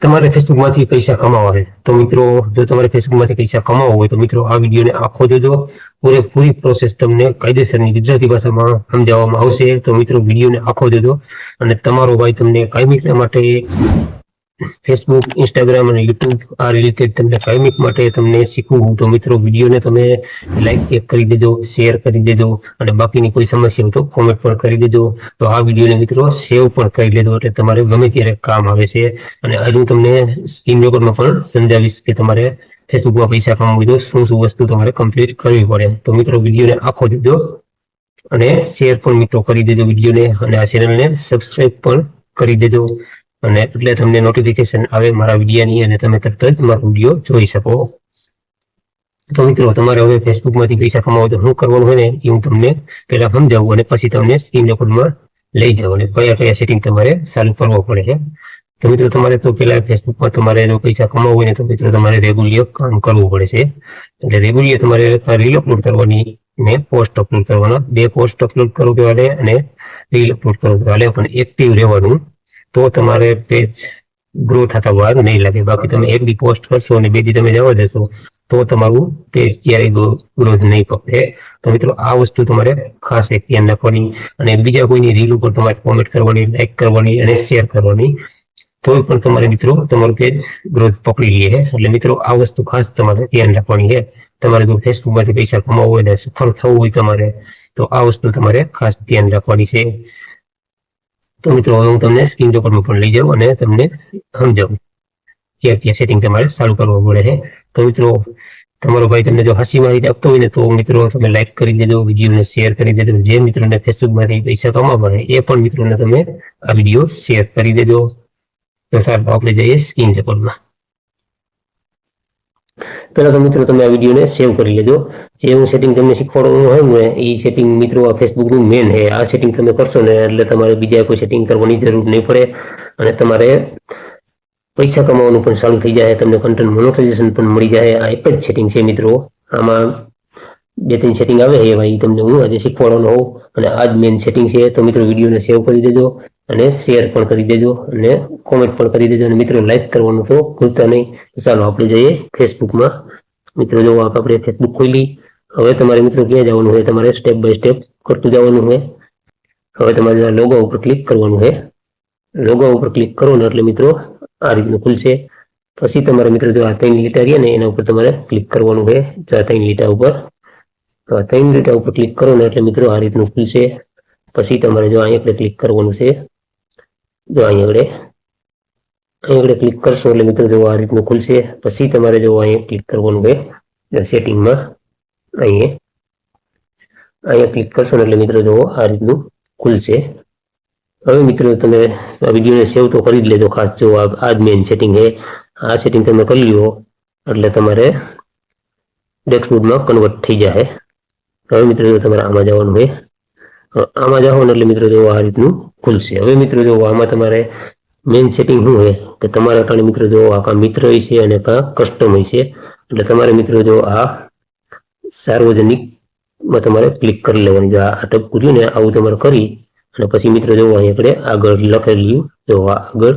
તમારે ફેસબુકમાંથી પૈસા કમાવા છે તો મિત્રો, જો તમારે ફેસબુકમાંથી પૈસા કમાવવા હોય તો મિત્રો આ વિડીયોને આખો જોજો. પૂરેપૂરી પ્રોસેસ તમને કાયદેસરની ગુજરાતી ભાષામાં સમજાવવામાં આવશે. તો મિત્રો વિડીયોને આખો જોજો. અને તમારો ભાઈ તમને કાયમી માટે ફેસબુક, ઇન્સ્ટાગ્રામ અને યુટ્યુબ આ રિલેટેડ તમને કાયમિક માટે તમને શીખવું તો મિત્રો વિડીયોને તમે લાઈક કરી દેજો, શેર કરી દેજો અને બાકીની કોઈ સમસ્યા હોય તો કોમેન્ટ પણ કરી દેજો. તો આ વિડીયોને મિત્રો સેવ પણ કરી લેજો એટલે તમારે ગમે ત્યારે કામ આવે છે. અને આજે હું તમને સ્ક્રીન રેકોર્ડમાં પણ સમજાવીશ કે તમારે ફેસબુકમાં પૈસા કમાવવા હોય તો શું શું વસ્તુ તમારે કમ્પ્લીટ કરવી પડે. તો મિત્રો વિડીયોને આખો જોજો અને શેર પણ મિત્રો કરી દેજો વિડીયોને, અને આ ચેનલને સબસ્ક્રાઇબ પણ કરી દેજો. અને એટલે તમને નોટિફિકેશન આવે મારા વિડીયોની અને તમે તરત જ મારો વિડીયો જોઈ શકો. તો મિત્રો તમારે હવે ફેસબુકમાંથી પૈસા કમાવો તો શું કરવાનું હોય ને એ હું તમને પહેલા સમજાવું અને પછી તમને સ્ક્રીન રેકોર્ડમાં લઈ જાઓ અને કયા કયા સેટિંગ તમારે ચાલુ કરવો પડે છે. તો મિત્રો તમારે તો પહેલા ફેસબુકમાં તમારે જો પૈસા કમાવવું હોય ને તો મિત્રો તમારે રેગ્યુલર કામ કરવું પડે છે. એટલે રેગ્યુલર તમારે રીલ અપલોડ કરવાની ને પોસ્ટ અપલોડ કરવાના, 2 પોસ્ટ અપલોડ કરો તો હાલે અને રીલ અપલોડ કરો તો હાલે, પણ એક્ટિવ રહેવાનું. તો તમારે પેજ ગ્રો થતા વાર નહીં લાગે. બાકી તમે 1 દી પોસ્ટ કરશો અને 2 દી તમે જવા દેશો તો તમારું પેજ ક્યારેય ગ્રોથ નહીં પકડે. તો મિત્રો આ વસ્તુ તમારે ખાસ એક ધ્યાન રાખવાની. અને બીજા કોઈની રીલ ઉપર તમારે કોમેન્ટ કરવાની, લાઈક કરવાની અને શેર કરવાની, તો પણ તમારે મિત્રો તમારું પેજ ગ્રોથ પકડી લે. એટલે મિત્રો આ વસ્તુ ખાસ તમારે ધ્યાન રાખવાની છે. તમારે જો ફેસબુકમાંથી પૈસા કમાવવા હોય ને સફળ થવું હોય તમારે, તો આ વસ્તુ તમારે ખાસ ધ્યાન રાખવાની છે. તો મિત્રો હવે હું તમને સ્ક્રીન રેકોર્ડમાં પણ લઈ જાઉં અને તમને સમજાવું ક્યાં ક્યાં સેટિંગ તમારે ચાલુ કરવું પડે છે. તો મિત્રો તમારો ભાઈ તમને જો હાસી માહિતી આપતો હોય ને તો મિત્રો તમે લાઈક કરી દેજો, વિડીયોને શેર કરી દેજો. જે મિત્રોને ફેસબુકમાંથી પૈસા કમાવવા હોય એ પણ મિત્રોને તમે આ વિડીયો શેર કરી દેજો. તો સારું, આપણે જઈએ સ્ક્રીન રેકોર્ડમાં. પહેલા તો મિત્રો તમે આ વિડીયોને સેવ કરી લેજો. જે હું સેટિંગ તમને શીખવાડવાનું હોય ને એ સેટિંગ મિત્રો આ ફેસબુકનું મેન છે. આ સેટિંગ તમે કરશો ને એટલે તમારે બીજા કોઈ સેટિંગ કરવાની જરૂર નહીં પડે અને તમારે પૈસા કમાવાનું પણ ચાલુ થઈ જાય. તમને કન્ટેન્ટ મોનેટાઇઝેશન પણ મળી જાય. આ એક જ સેટિંગ છે મિત્રો. આમાં 2-3 સેટિંગ આવે છે ભાઈ, તમને હું આજે શીખવાડવાનો હોઉં અને આ જ મેન સેટિંગ છે. તો મિત્રો વિડીયોને સેવ કરી દેજો અને શેર પણ કરી દેજો અને કોમેન્ટ પણ કરી દેજો. અને મિત્રો લાઈક કરવાનું તો ભૂલતા નહીં. ચાલો આપણે જઈએ ફેસબુકમાં. મિત્રો જો આપણે ફેસબુક ખોલી. હવે તમારે મિત્રો ક્યાં જવાનું હોય, તમારે સ્ટેપ બાય સ્ટેપ કરતું જવાનું હોય. હવે તમારે લોગો ઉપર ક્લિક કરવાનું છે. લોગો ઉપર ક્લિક કરો ને એટલે મિત્રો આ રીતનું ખુલશે. પછી તમારે મિત્રો જો આ 3 લીટા રહ્યા ને એના ઉપર તમારે ક્લિક કરવાનું છે. જો આ 3 લીટા ઉપર, તો આ 3 લીટા ઉપર ક્લિક કરો ને એટલે મિત્રો આ રીતનું ખુલશે. પછી તમારે જો અહીંયા ક્લિક કરવાનું છે. જો અહીંયા ક્લિક કરશો એટલે મિત્રો જો આ રીતનું ખુલશે. પછી તમારે જો અહીંયા ક્લિક કરવાનું છે સેટિંગમાં. અહીંયા ક્લિક કરશો એટલે મિત્રો જો આ રીતનું ખુલશે. હવે મિત્રો તમે આ વિડીયોને સેવ તો કરી જ લેજો ખાસ. જો આ જ મેઇન સેટિંગ છે. આ સેટિંગ તમે કરી લ્યો એટલે તમારે ડેસ્કટોપમાં કન્વર્ટ થઈ જાય. હવે મિત્રો જો તમારે આમાં જવાનું છે. આમાં જાઓ ને એટલે મિત્રો જો આ રીતનું ખુલશે. હવે મિત્રો જો આમાં તમારે મેઇન સેટિંગ શું છે કે તમારા કારણે મિત્રો જો આ મિત્ર હોય છે અને કસ્ટમ હોય છે. એટલે તમારે મિત્રો જો આ સાર્વજનિકમાં તમારે ક્લિક કરી લેવાની. જો આ ટપકું રહ્યું ને આવું તમારે કરી અને પછી મિત્રો જો અહીંયા આગળ લખેલું જો આગળ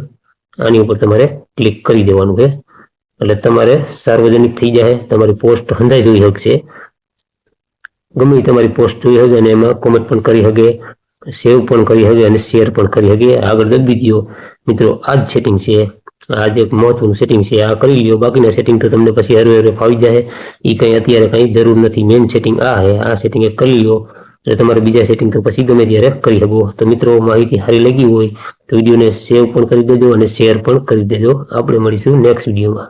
આની ઉપર તમારે ક્લિક કરી દેવાનું છે. એટલે તમારે સાર્વજનિક થઈ જાય. તમારી પોસ્ટ હંધાઈ જોઈ શકશે. ગમે તમારી પોસ્ટ જોઈ શકે અને એમાં કોમેન્ટ પણ કરી શકે, સેવ પણ કરી શકે અને શેર પણ કરી શકે. આગળ દબી દો મિત્રો. આ જ સેટિંગ છે. આ જે એક મહત્વનું સેટિંગ છે આ કરી લ્યો. બાકીના સેટિંગ તો તમને પછી હરવે ફાવી જાય. એ કંઈ અત્યારે કંઈ જરૂર નથી. મેઇન સેટિંગ આ છે. આ સેટિંગ એક કરી લ્યો એટલે તમારે બીજા સેટિંગ તો પછી ગમે ત્યારે કરી શકો. તો મિત્રો માહિતી સારી લાગી હોય તો વિડીયોને સેવ પણ કરી દેજો અને શેર પણ કરી દેજો. આપણે મળીશું નેક્સ્ટ વિડીયોમાં.